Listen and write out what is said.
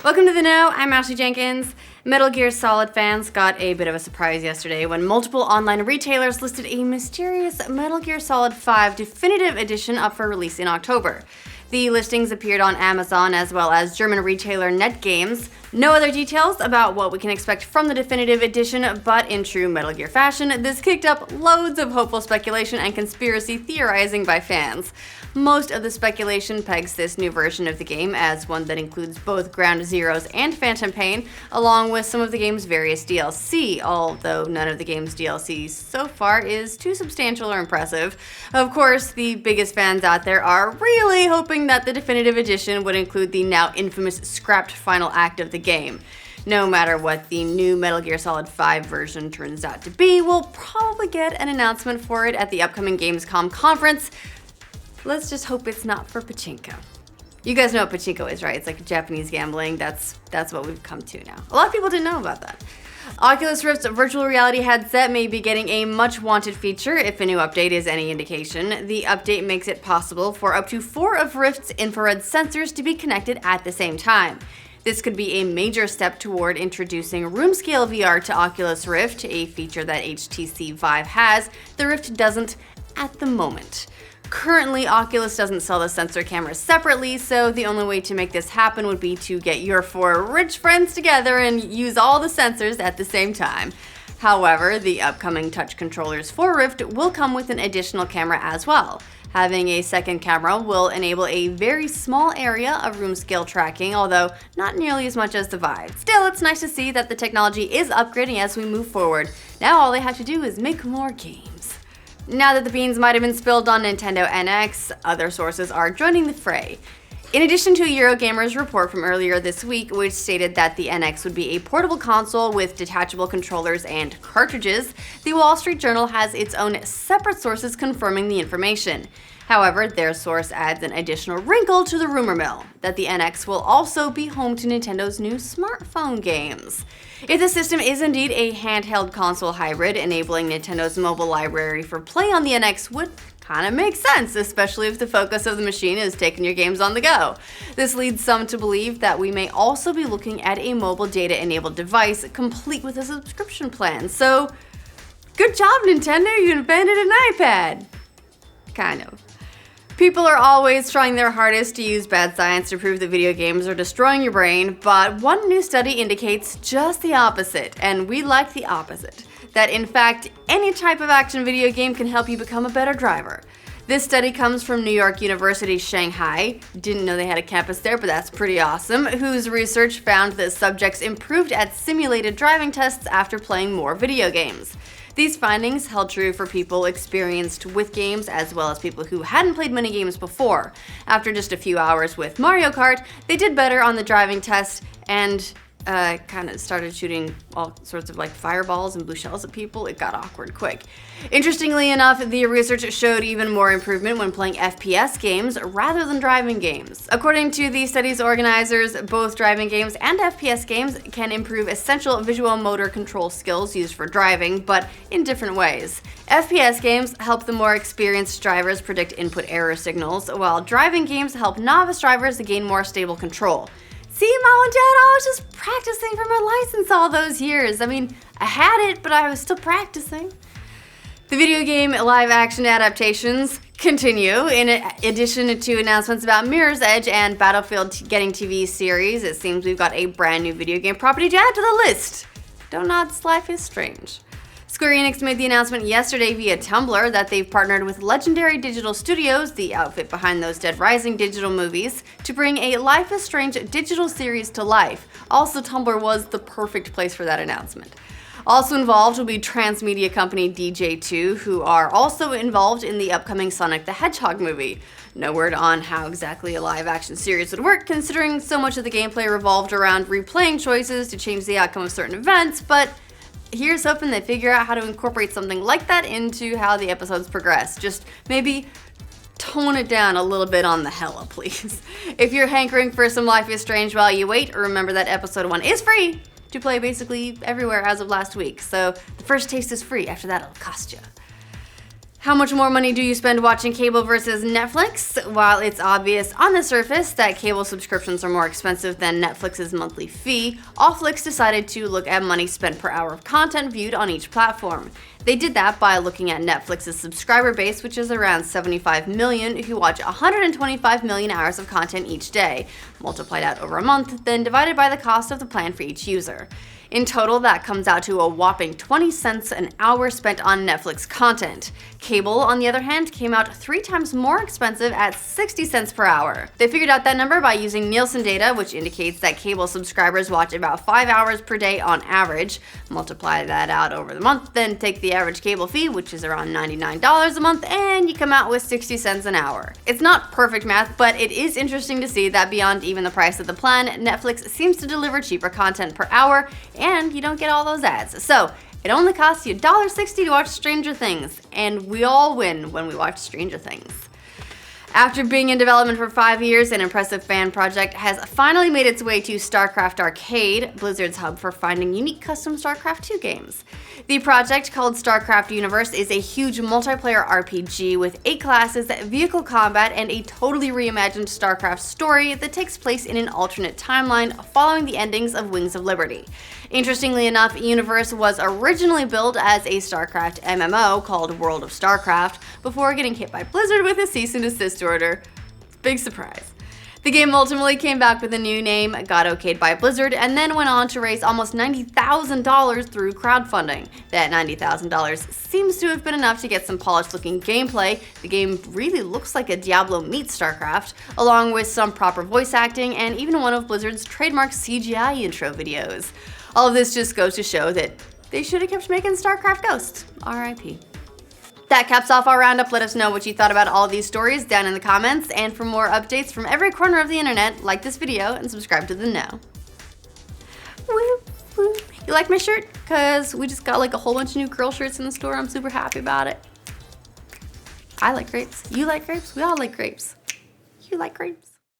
Welcome to the Know, I'm Ashley Jenkins. Metal Gear Solid fans got a bit of a surprise yesterday when multiple online retailers listed a mysterious Metal Gear Solid 5 Definitive Edition up for release in October. The listings appeared on Amazon as well as German retailer NetGames. No other details about what we can expect from the Definitive Edition, but in true Metal Gear fashion, this kicked up loads of hopeful speculation and conspiracy theorizing by fans. Most of the speculation pegs this new version of the game as one that includes both Ground Zeroes and Phantom Pain, along with some of the game's various DLC, although none of the game's DLC so far is too substantial or impressive. Of course, the biggest fans out there are really hoping that the Definitive Edition would include the now infamous scrapped final act of the game. No matter what the new Metal Gear Solid 5 version turns out to be, we'll probably get an announcement for it at the upcoming Gamescom conference. Let's just hope it's not for pachinko. You guys know what pachinko is, right? It's like Japanese gambling. That's what we've come to now. A lot of people didn't know about that. Oculus Rift's virtual reality headset may be getting a much wanted feature if a new update is any indication. The update makes it possible for up to 4 of Rift's infrared sensors to be connected at the same time. This could be a major step toward introducing room-scale VR to Oculus Rift, a feature that HTC Vive has. The Rift doesn't at the moment. Currently, Oculus doesn't sell the sensor cameras separately, so the only way to make this happen would be to get your 4 rich friends together and use all the sensors at the same time. However, the upcoming touch controllers for Rift will come with an additional camera as well. Having a second camera will enable a very small area of room scale tracking, although not nearly as much as the Vive. Still, it's nice to see that the technology is upgrading as we move forward. Now all they have to do is make more games. Now that the beans might have been spilled on Nintendo NX, other sources are joining the fray. In addition to Eurogamer's report from earlier this week, which stated that the NX would be a portable console with detachable controllers and cartridges, the Wall Street Journal has its own separate sources confirming the information. However, their source adds an additional wrinkle to the rumor mill, that the NX will also be home to Nintendo's new smartphone games. If the system is indeed a handheld console hybrid, enabling Nintendo's mobile library for play on the NX would kind of makes sense, especially if the focus of the machine is taking your games on the go. This leads some to believe that we may also be looking at a mobile data-enabled device complete with a subscription plan. So, good job, Nintendo, you invented an iPad. Kind of. People are always trying their hardest to use bad science to prove that video games are destroying your brain, but one new study indicates just the opposite, and we like the opposite. That in fact, any type of action video game can help you become a better driver. This study comes from New York University Shanghai, didn't know they had a campus there, but that's pretty awesome, whose research found that subjects improved at simulated driving tests after playing more video games. These findings held true for people experienced with games as well as people who hadn't played many games before. After just a few hours with Mario Kart, they did better on the driving test and kind of started shooting all sorts of like fireballs and blue shells at people. It got awkward quick. Interestingly enough, the research showed even more improvement when playing FPS games rather than driving games. According to the study's organizers, both driving games and FPS games can improve essential visual motor control skills used for driving, but in different ways. FPS games help the more experienced drivers predict input error signals, while driving games help novice drivers to gain more stable control. See, Mom and Dad, I was just practicing for my license all those years. I mean, I had it, but I was still practicing. The video game live-action adaptations continue. In addition to announcements about Mirror's Edge and Battlefield getting TV series, it seems we've got a brand new video game property to add to the list. Donut's Life is Strange. Square Enix made the announcement yesterday via Tumblr that they've partnered with Legendary Digital Studios, the outfit behind those Dead Rising digital movies, to bring a Life is Strange digital series to life. Also, Tumblr was the perfect place for that announcement. Also involved will be transmedia company DJ2, who are also involved in the upcoming Sonic the Hedgehog movie. No word on how exactly a live-action series would work, considering so much of the gameplay revolved around replaying choices to change the outcome of certain events, but here's hoping they figure out how to incorporate something like that into how the episodes progress. Just maybe tone it down a little bit on the hella, please. If you're hankering for some Life is Strange while you wait, remember that episode 1 is free to play basically everywhere as of last week. So the first taste is free, after that it'll cost you. How much more money do you spend watching cable versus Netflix? While it's obvious on the surface that cable subscriptions are more expensive than Netflix's monthly fee, Allflix decided to look at money spent per hour of content viewed on each platform. They did that by looking at Netflix's subscriber base, which is around 75 million, who watch 125 million hours of content each day, multiplied out over a month, then divided by the cost of the plan for each user. In total, that comes out to a whopping 20 cents an hour spent on Netflix content. Cable, on the other hand, came out 3 times more expensive at 60 cents per hour. They figured out that number by using Nielsen data, which indicates that cable subscribers watch about 5 hours per day on average. Multiply that out over the month, then take the average cable fee, which is around $99 a month, and you come out with 60 cents an hour. It's not perfect math, but it is interesting to see that beyond even the price of the plan, Netflix seems to deliver cheaper content per hour, and you don't get all those ads. So it only costs you $1.60 to watch Stranger Things, and we all win when we watch Stranger Things. After being in development for 5 years, an impressive fan project has finally made its way to StarCraft Arcade, Blizzard's hub for finding unique custom StarCraft 2 games. The project, called StarCraft Universe, is a huge multiplayer RPG with 8 classes, vehicle combat, and a totally reimagined StarCraft story that takes place in an alternate timeline following the endings of Wings of Liberty. Interestingly enough, Universe was originally built as a StarCraft MMO called World of StarCraft before getting hit by Blizzard with a cease and desist order. Big surprise. The game ultimately came back with a new name, got okayed by Blizzard, and then went on to raise almost $90,000 through crowdfunding. That $90,000 seems to have been enough to get some polished-looking gameplay. The game really looks like a Diablo meets StarCraft, along with some proper voice acting and even one of Blizzard's trademark CGI intro videos. All of this just goes to show that they should have kept making StarCraft Ghosts. R.I.P. That caps off our roundup. Let us know what you thought about all of these stories down in the comments, and for more updates from every corner of the internet, like this video and subscribe to The Know. Woo, woo. You like my shirt? Cause we just got like a whole bunch of new girl shirts in the store. I'm super happy about it. I like grapes. You like grapes? We all like grapes. You like grapes?